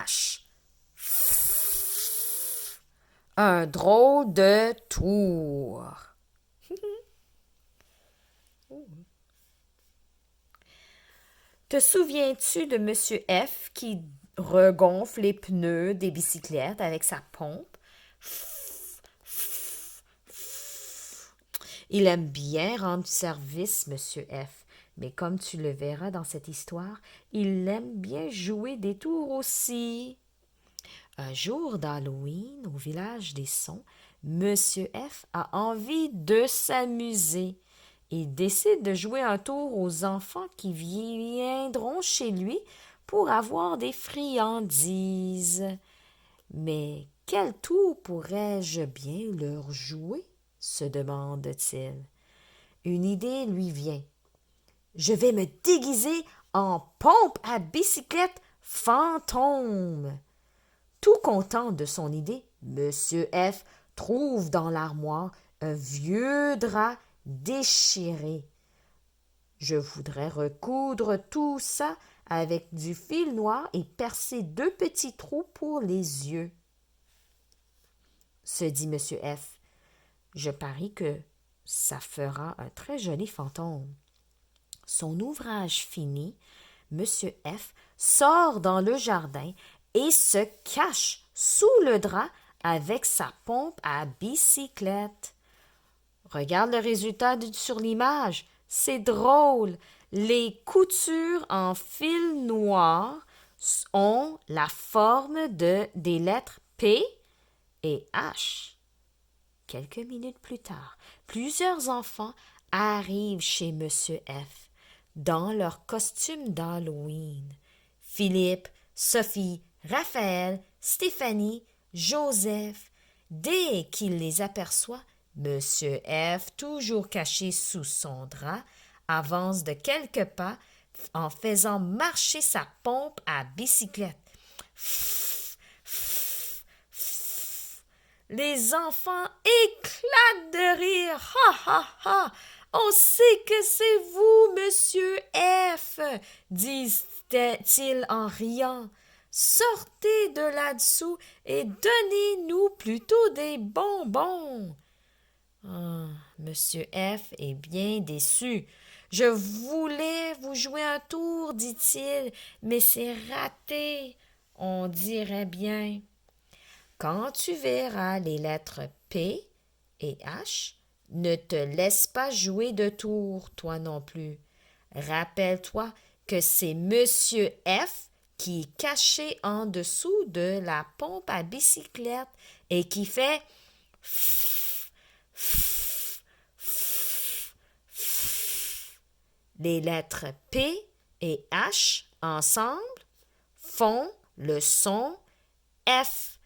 H. Un drôle de tour. Te souviens-tu de Monsieur F qui regonfle les pneus des bicyclettes avec sa pompe? Il aime bien rendre service, Monsieur F, mais comme tu le verras dans cette histoire, il aime bien jouer des tours aussi. Un jour d'Halloween, au village des Sons, Monsieur F a envie de s'amuser. Il décide de jouer un tour aux enfants qui viendront chez lui pour avoir des friandises. Mais quel tour pourrais-je bien leur jouer? Se demande-t-il. Une idée lui vient. Je vais me déguiser en pompe à bicyclette fantôme. Tout content de son idée, Monsieur F trouve dans l'armoire un vieux drap déchiré. Je voudrais recoudre tout ça avec du fil noir et percer 2 petits trous pour les yeux, se dit Monsieur F. Je parie que ça fera un très joli fantôme. Son ouvrage fini, Monsieur F sort dans le jardin et se cache sous le drap avec sa pompe à bicyclette. Regarde le résultat sur l'image. C'est drôle. Les coutures en fil noir ont la forme des lettres P et H. Quelques minutes plus tard, plusieurs enfants arrivent chez Monsieur F dans leur costume d'Halloween. Philippe, Sophie, Raphaël, Stéphanie, Joseph. Dès qu'il les aperçoit, Monsieur F, toujours caché sous son drap, avance de quelques pas en faisant marcher sa pompe à bicyclette. Les enfants éclatent de rire. Ha ha ha! On sait que c'est vous, Monsieur F, disent-ils en riant. Sortez de là-dessous et donnez-nous plutôt des bonbons. Ah, Monsieur F est bien déçu. Je voulais vous jouer un tour, dit-il, mais c'est raté, on dirait bien. Quand tu verras les lettres P et H, ne te laisse pas jouer de tour, toi non plus. Rappelle-toi que c'est Monsieur F qui est caché en dessous de la pompe à bicyclette et qui fait les lettres P et H ensemble font le son F.